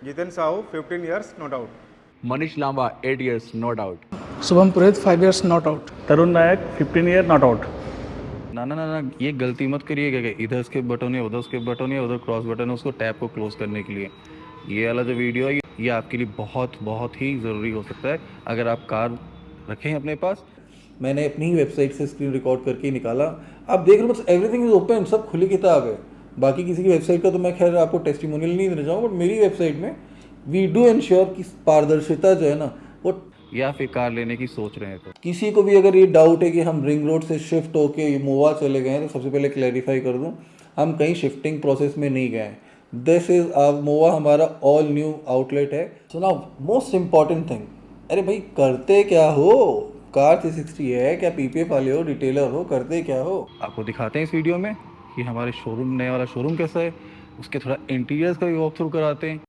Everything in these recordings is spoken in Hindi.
Jiten Sahu, 15 years, not out. Manish Lamba, 8 years, no doubt. Shubham Purohit 5 years not out. Tarun Nayak 15 year not out. ना ना ना ना, ये गलती मत करिएगा कि इधर स्किप बटन है, उधर स्किप बटन है, उधर क्रॉस बटन है, उसको टैब को क्लोज करने के लिए। ये वाला जो वीडियो है ये आपके लिए बहुत बहुत ही ज़रूरी हो सकता है अगर आप कार रखें हैं अपने पास। मैंने अपनी ही वेबसाइट से स्क्रीन रिकॉर्ड करके ही निकाला। आप देख रहे हो बस एवरीथिंग इज ओपन, सब खुली किताब है। बाकी किसी की वेबसाइट का तो मैं खैर आपको टेस्टिमोनियल नहीं देना चाहूँगा, बट मेरी वेबसाइट में वी डू इंश्योर कि पारदर्शिता जो है ना वो, या फिर कार लेने की सोच रहे हैं तो किसी को भी अगर ये डाउट है कि हम रिंग रोड से शिफ्ट होके मोवा चले गए हैं, तो सबसे पहले क्लैरिफाई कर दूं, हम कहीं शिफ्टिंग प्रोसेस में नहीं गए। दिस इज मोवा हमारा ऑल न्यू आउटलेट है। So now most important thing, अरे भाई करते क्या हो? कार 360 है क्या? पीपीएफ वाले हो, रिटेलर हो, करते क्या हो? आपको दिखाते हैं इस वीडियो में कि हमारे शोरूम, नया वाला शोरूम कैसा है, उसके थोड़ा इंटीरियर्स का भी वॉक थ्रू कराते हैं।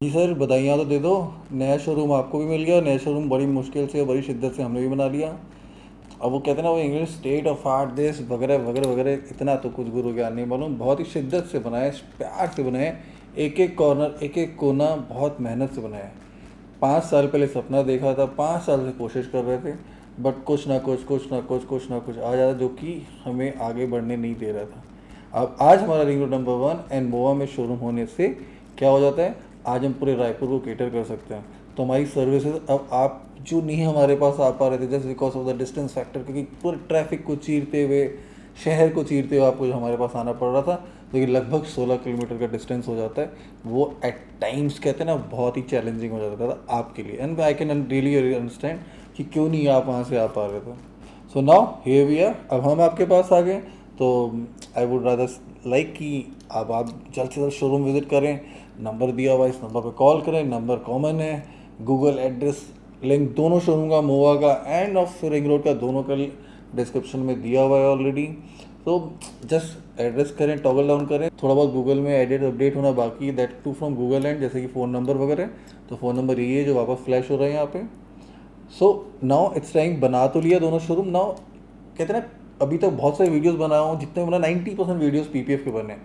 जी सर, बधाइयाँ तो दे दो, नया शोरूम आपको भी मिल गया। नया शोरूम बड़ी मुश्किल से, बड़ी शिद्दत से हमने भी बना लिया। अब वो कहते हैं ना, वो इंग्लिश स्टेट ऑफ आर्ट देश वगैरह वगैरह वगैरह, इतना तो कुछ गुरु ज्ञान नहीं मालूम। बहुत ही शिद्दत से बनाए, प्यार से बनाए, एक एक कॉर्नर, एक एक कोना बहुत मेहनत से बनाए। 5 साल पहले सपना देखा था, 5 साल से कोशिश कर रहे थे, बट कुछ ना कुछ आ जाता जो कि हमें आगे बढ़ने नहीं दे रहा था। अब आज हमारा रिंग रोड नंबर 1 एंड मोवा में शोरूम होने से क्या हो जाता है, आज हम पूरे रायपुर को केटर कर सकते हैं। तो हमारी सर्विसेज अब आप जो नहीं हमारे पास आ पा रहे थे just because of the distance factor, क्योंकि पूरे ट्रैफिक को चीरते हुए, शहर को चीरते हुए आपको जो हमारे पास आना पड़ रहा था, लेकिन लगभग 16 किलोमीटर का डिस्टेंस हो जाता है, वो एट टाइम्स कहते हैं ना बहुत ही चैलेंजिंग हो जाता था आपके लिए। And I can really understand कि क्यों नहीं आप वहाँ से आ पा रहे थे। So now here we are, अब हम आपके पास आ गए। तो आई वुड रादर लाइक कि अब आप जल्द से जल्द शोरूम विज़िट करें। नंबर दिया हुआ, इस नंबर पर कॉल करें, नंबर कॉमन है। गूगल एड्रेस लिंक दोनों शोरूम का, मोवा का एंड ऑफ रिंग रोड का, दोनों का डिस्क्रिप्शन में दिया हुआ है ऑलरेडी। तो जस्ट एड्रेस करें, टॉगल डाउन करें। थोड़ा बहुत गूगल में एडिट अपडेट होना बाकी है, that too from Google and, जैसे कि फ़ोन नंबर वगैरह। तो फ़ोन नंबर ये है जो वापस फ्लैश हो रहे हैं यहाँ पे। सो नाउ इट्स टाइम, बना तो लिया दोनों शोरूम। नाउ कहते हैं ना, अभी तक बहुत सारे वीडियोस बनाया हूँ, जितने बना 90% वीडियोस पीपीएफ के बने।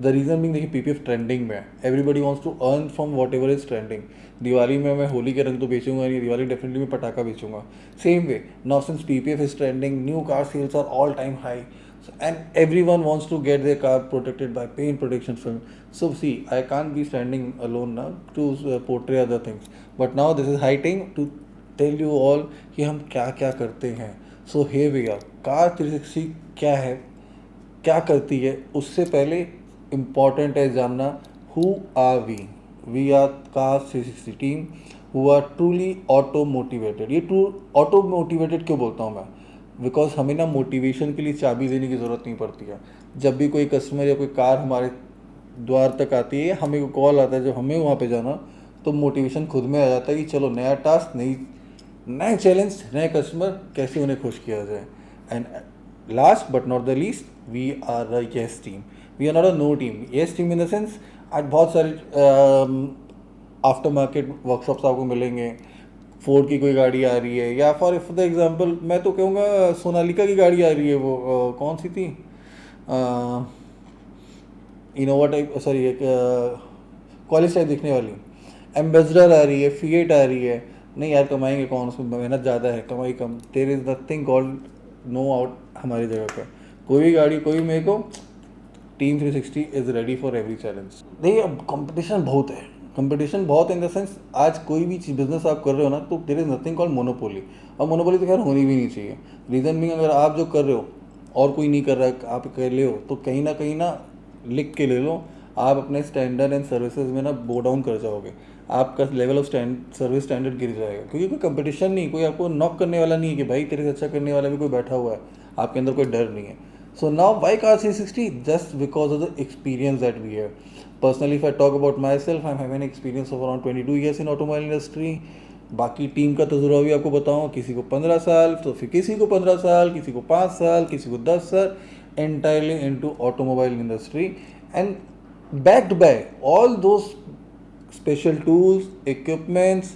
द रीज़न बिंग, देखिए पीपीएफ ट्रेंडिंग में है, everybody wants to earn from whatever is trending. Diwali में मैं होली के रंग तो बेचूंगा नहीं, दिवाली डेफिनेटली मैं पटाखा बेचूंगा। Same way now since PPF is trending, new car sales are all time high and everyone wants to get their car protected by paint protection film. So see, I can't be standing alone now to portray other things, but now this is high time to tell you all कि हम क्या क्या करते हैं। So here we are, car 360 क्या है, क्या करती है, उससे पहले इम्पॉर्टेंट है जानना who are we. We are car 360 team who are truly auto motivated. ये ट्रू ऑटो मोटिवेटेड क्यों बोलता हूँ मैं? बिकॉज हमें ना मोटिवेशन के लिए चाबी देने की ज़रूरत नहीं पड़ती है। जब भी कोई कस्टमर या कोई कार हमारे द्वार तक आती है, हमें को कॉल आता है जब हमें वहाँ पे जाना, तो मोटिवेशन खुद में आ जाता है कि चलो नया टास्क, नए चैलेंज, नए कस्टमर, कैसे उन्हें खुश किया जाए। And last but not the least, we are a yes team, we are not a no team. Yes team in the sense, आज बहुत सारे आफ्टर मार्केट वर्कशॉप्स आपको मिलेंगे। फोर्ड की कोई गाड़ी आ रही है, या फॉर द एग्जांपल मैं तो कहूँगा सोनालिका की गाड़ी आ रही है, वो कौन सी थी, इनोवा टाइप, सॉरी एक कॉलेज टाइप दिखने वाली, एम्बेसडर आ रही है, फिएट आ रही है। नहीं यार, कमाएंगे कौन, उसमें मेहनत ज़्यादा है, कमाई कम। There is nothing called no out हमारी जगह पे। कोई भी गाड़ी, कोई मेरे को, team 360 is ready for every challenge. देखिए अब कंपटीशन बहुत है, कंपटीशन बहुत इन द सेंस, आज कोई भी चीज़ बिजनेस आप कर रहे हो ना, तो there is nothing called monopoly. और मोनोपोली तो खैर होनी भी नहीं चाहिए। रीज़न भी, अगर आप जो कर रहे हो और कोई नहीं कर रहा है, आप कर ले हो, तो कहीं ना लिख के ले लो, आप अपने स्टैंडर्ड एंड सर्विसेज में ना बो डाउन कर जाओगे, आपका लेवल ऑफ सर्विस स्टैंडर्ड गिर जाएगा। क्योंकि कोई कंपटीशन नहीं, कोई आपको नॉक करने वाला नहीं है कि भाई तेरे से अच्छा करने वाला भी कोई बैठा हुआ है, आपके अंदर कोई डर नहीं है। So now why car 360, just because of the experience that we have. Personally if I talk about myself, I have an experience of around 22 years in automobile industry. बाकी टीम का तजुर्बा भी आपको बताऊँ, किसी को 15 साल, तो फिर किसी को 15 साल, किसी को 5 साल, किसी को 10 साल, entirely into automobile industry, and backed by all those special tools, equipments,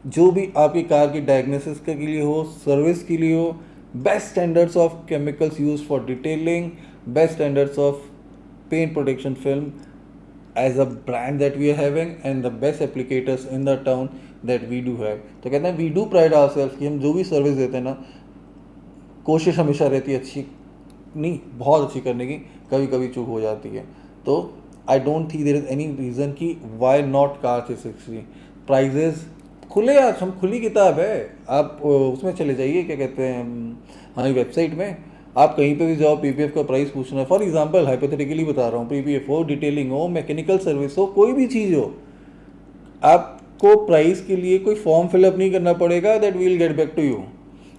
जो भी आपकी कार की डायग्नोसिस के लिए हो, सर्विस के लिए हो, best standards of chemicals use for detailing, best standards of paint protection film as a brand that we are having, and the best applicators in the town that we do have. तो कहते हैं वी डू प्राइड आवरसेल्फ कि हम जो भी सर्विस देते हैं ना, कोशिश हमेशा रहती है अच्छी नहीं, बहुत अच्छी करने की, कभी कभी चूक हो जाती है। तो I don't think there is any reason कि वाई नॉट कार 360। प्राइजेज खुले, आज हम खुली किताब है, आप उसमें चले जाइए, क्या कहते हैं, हमारी वेबसाइट में, आप कहीं पे भी जाओ, पीपीएफ का प्राइस पूछना है, फॉर एग्जांपल हाइपोथेटिकली बता रहा हूँ, पीपीएफ हो, डिटेलिंग हो, मैकेनिकल सर्विस हो, कोई भी चीज़ हो, आपको प्राइस के लिए कोई फॉर्म फिलअप नहीं करना पड़ेगा, that will get back to you.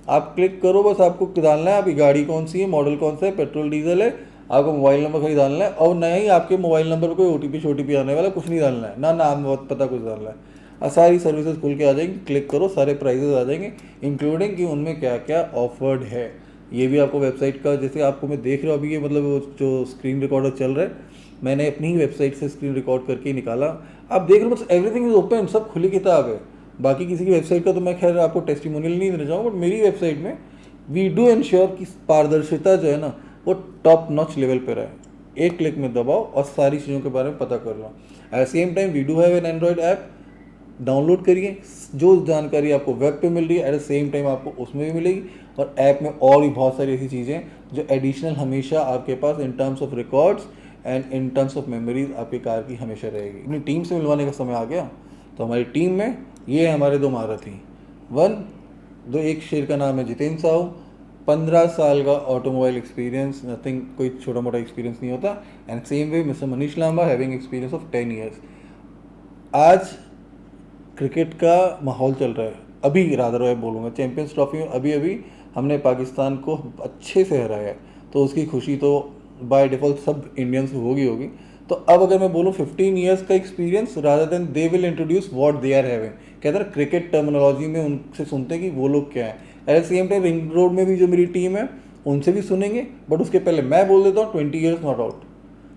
आप क्लिक करो, बस आपको डालना है आपकी गाड़ी कौन सी है, मॉडल कौन सा है, पेट्रोल डीजल है, आपको मोबाइल नंबर खाली डालना है, और नया ही आपके मोबाइल नंबर पर कोई ओटीपी आने वाला, कुछ नहीं डालना है, ना नाम पता कुछ डालना है। सारी सर्विसेज खुल के आ जाएंगी, क्लिक करो, सारे प्राइजेज आ जाएंगे, इंक्लूडिंग कि उनमें क्या क्या ऑफर्ड है। ये भी आपको वेबसाइट का, जैसे आपको मैं देख रहा हूँ अभी, ये मतलब वो जो स्क्रीन रिकॉर्डर चल रहा है, मैंने अपनी ही वेबसाइट से स्क्रीन रिकॉर्ड करके ही निकाला। आप देख रहे हो, बस एवरीथिंग इज ओपन, सब खुली किताब है। बाकी किसी की वेबसाइट का तो मैं खैर आपको टेस्टिमोनियल नहीं देना चाहूँगा, बट मेरी वेबसाइट में वी डू इंश्योर कि पारदर्शिता जो है ना, वो टॉप नॉच लेवल पर है। एक क्लिक में दबाओ और सारी चीज़ों के बारे में पता कर लो। At same time we do have an Android app, download करिए, जो जानकारी आपको वेब पे मिल रही है एट द सेम टाइम आपको उसमें भी मिलेगी, और ऐप में और भी बहुत सारी ऐसी चीज़ें जो एडिशनल हमेशा आपके पास in terms of records and in terms of memories आपकी कार की हमेशा रहेगी। अपनी टीम से मिलवाने का समय आ गया, तो हमारी टीम में ये हमारे दो महारथी, एक शेर का नाम है जितेंद्र साहू, 15 साल का ऑटोमोबाइल एक्सपीरियंस, नथिंग कोई छोटा मोटा एक्सपीरियंस नहीं होता। And same way mister Manish Lamba having experience of 10 years. आज क्रिकेट का माहौल चल रहा है, अभी रादर मैं बोलूँगा चैंपियंस ट्रॉफी में अभी हमने पाकिस्तान को अच्छे से हराया है, तो उसकी खुशी तो बाय डिफ़ॉल्ट सब इंडियंस को होगी। तो अब अगर मैं बोलूँ 15 ईयर्स का experience, rather than they will introduce what they are having. कहते हैं क्रिकेट टर्मिनोलॉजी में उनसे सुनते हैं कि वो लोग क्या हैं। At the same time ring road में भी जो मेरी टीम है उनसे भी सुनेंगे, बट उसके पहले मैं बोल देता हूँ 20 years not out,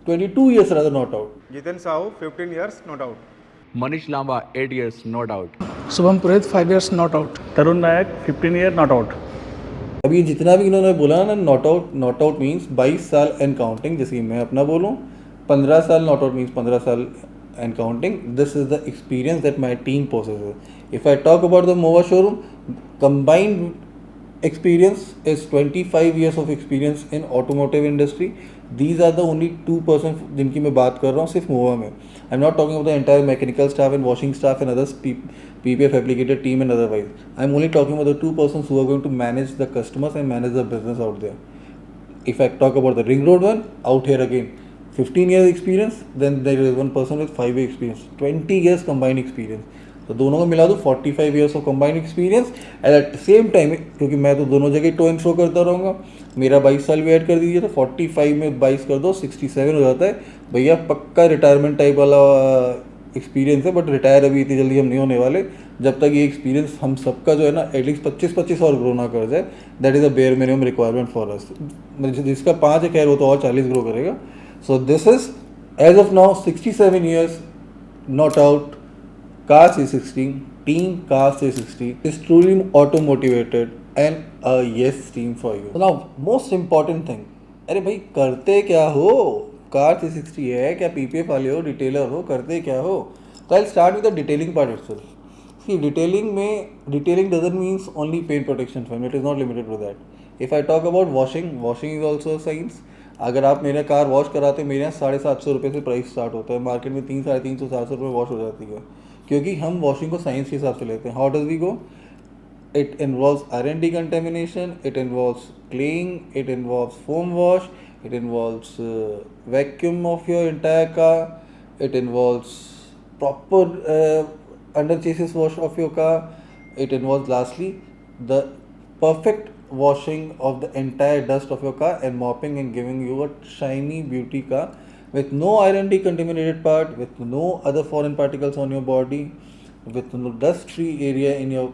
22 years rather not out. Jiten Sahu, 15 years, not out. Manish Lamba, 8 years, no doubt. Shubham Purohit 5 years not out. Tarun Nayak 15 year not out. अभी जितना भी इन्होंने बोला ना, नॉट आउट मीन्स 22 साल एंड काउंटिंग। जैसे कि मैं अपना बोलूँ 15 साल, नॉट आउट मीन्स 15 साल and counting. This is the experience that my team possesses. If I talk about the Mova showroom, combined experience is 25 years of experience in automotive industry. These are the only 2% जिनकी मैं बात कर रहा हूँ सिर्फ मोवा में। I am not talking about the entire mechanical staff and washing staff and others PPF applicator team and otherwise. I am only talking about the 2 persons who are going to manage the customers and manage the business out there. If I talk about the ring road one, out here again, 15 years experience, then there is one person with 5 years experience, 20 years combined experience. तो दोनों को मिला दो 45 years of combined experience at the same time, क्योंकि मैं तो दोनों जगह टो एंड फ्रो करता रहूँगा, मेरा 22 साल भी ऐड कर दीजिए तो 45 में 22 कर दो 67 हो जाता है। भैया पक्का रिटायरमेंट टाइप वाला एक्सपीरियंस है, बट रिटायर अभी इतनी जल्दी हम नहीं होने वाले जब तक ये एक्सपीरियंस हम सबका जो है ना एटलीस्ट 25-25 और ग्रो ना कर जाए। That is a bare minimum requirement for us. जिसका 5 है खैर वो तो और 40 ग्रो करेगा। So this is as of now 67 years not out car 360 team car 360 is truly auto motivated and a yes team for you. So now most important thing, अरे भाई करते क्या हो? कार 360 है क्या, पीपीएफ वाले हो, रिटेलर हो, करते क्या हो? तो I start with the detailing part itself. See detailing doesn't means only paint protection film, it is not limited to that. If I talk about washing is also science. अगर आप मेरे कार वॉश कराते, मेरे यहाँ 750 रुपये से प्राइस स्टार्ट होता है, मार्केट में 300-350 रुपये वॉश हो जाती है, क्योंकि हम वॉशिंग को साइंस के हिसाब से लेते हैं। How does we go? It involves R&D contamination, it involves cleaning, it involves foam wash, it involves vacuum of your entire car, it involves proper under chassis wash of your car, it involves lastly the perfect washing of the entire dust of your car and mopping and giving you a shiny beauty car with no R&D contaminated part, with no other foreign particles on your body, with no dust free area in your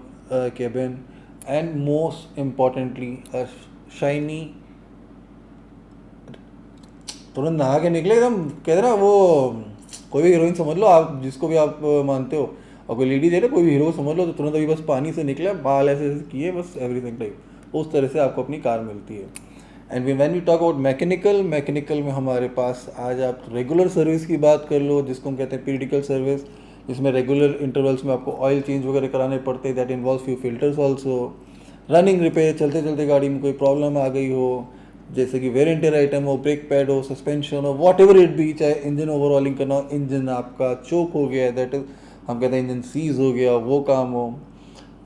cabin, and most importantly a shiny तुरंत नहा के निकले एकदम, कहते ना वो कोई भी हीरोइन समझ लो आप, जिसको भी आप मानते हो, और कोई लेडी दे रहे कोई भी हीरो समझ लो, तो तुरंत अभी बस पानी से निकले, बाल ऐसे ऐसे किए, बस एवरीथिंग टाइप उस तरह से आपको अपनी कार मिलती है। And when we talk about mechanical में हमारे पास आज आप रेगुलर सर्विस की बात कर लो, जिसको हम कहते हैं पीरियडिकल सर्विस, जिसमें रेगुलर इंटरवल्स में आपको ऑयल चेंज वगैरह कराने पड़ते हैं। That involves few filters also, running repair, चलते चलते गाड़ी में कोई प्रॉब्लम आ गई हो, जैसे कि वेयर एंड टियर आइटम हो, ब्रेक पैड हो, सस्पेंशन हो, वॉट एवर इट बी, चाहे इंजन ओवरऑलिंग करना हो, इंजन आपका चोक हो गया, दैट इज हम कहते हैं इंजन सीज हो गया, वो काम हो,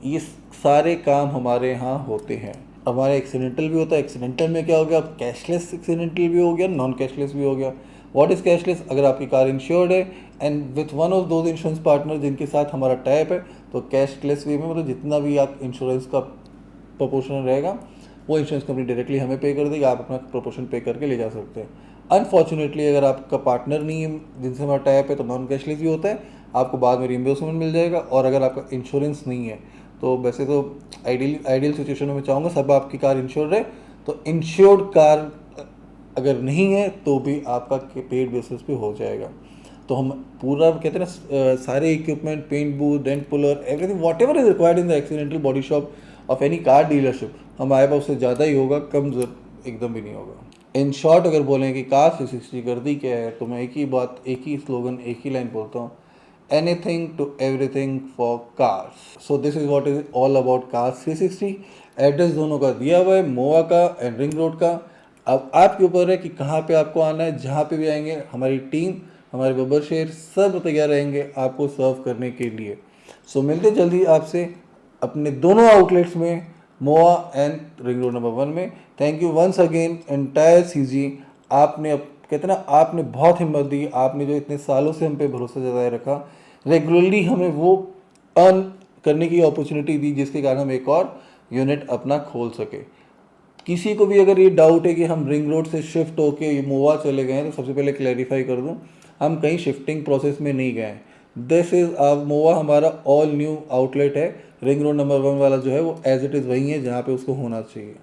ये सारे काम हमारे यहाँ होते हैं। हमारे एक्सीडेंटल भी होता है। एक्सीडेंटल में क्या हो गया, कैशलेस एक्सीडेंटल भी हो गया, नॉन कैशलेस भी हो गया। What is cashless? अगर आपकी कार इंश्योर्ड है and with one of those insurance partner जिनके साथ हमारा टाइप है, तो कैशलेस वे में मतलब जितना भी आप इंश्योरेंस का प्रोपोर्शन रहेगा वो इंश्योरेंस कंपनी डायरेक्टली हमें पे कर देगी, आप अपना प्रोपोर्शन पे करके ले जा सकते हैं। अनफॉर्चुनेटली अगर आपका पार्टनर नहीं है जिनसे हमारा टाइप है, तो नॉन कैशलेस भी होता है, आपको बाद में रिइंबर्समेंट मिल जाएगा। और अगर आपका इंश्योरेंस नहीं है, तो वैसे तो आइडियल सिचुएशन में मैं चाहूँगा सब आपकी कार इंश्योर्ड है, तो इंश्योर्ड कार अगर नहीं है तो भी आपका पेड बेसिस पे हो जाएगा। तो हम पूरा कहते हैं ना सारे equipment, paint booth, dent puller, everything whatever is required in the accidental body shop of any car dealership हमारे पास उससे ज़्यादा ही होगा, कम एकदम भी नहीं होगा। इन शॉर्ट अगर बोलें कि कार 360 करती क्या है, तो मैं एक ही बात, एक ही स्लोगन, एक ही लाइन बोलता हूँ, anything to everything for cars. So this is what is all about cars 360। Address दोनों का दिया हुआ है, मोआ का एंड रिंग रोड का। अब आपके ऊपर है कि कहाँ पे आपको आना है। जहाँ पे भी आएंगे हमारी टीम, हमारे बब्बर शेर सब तैयार रहेंगे आपको सर्व करने के लिए। सो मिलते जल्दी आपसे अपने दोनों आउटलेट्स में, Mowa and ring road number 1 में। Thank you once again entire CG. आपने कहते ना आपने बहुत हिम्मत दी, आपने जो इतने सालों से हम पे भरोसा जताए रखा, रेगुलरली हमें वो अर्न करने की अपॉर्चुनिटी दी जिसके कारण हम एक और यूनिट अपना खोल सके। किसी को भी अगर ये डाउट है कि हम रिंग रोड से शिफ्ट होके मोआ चले गए हैं, तो सबसे पहले क्लैरिफाई कर दूं, हम कहीं शिफ्टिंग प्रोसेस में नहीं गए। दिस इज़ मोआ हमारा ऑल न्यू आउटलेट है। रिंग रोड नंबर 1 वाला जो है वो एज इट इज़ वही है जहाँ पे उसको होना चाहिए।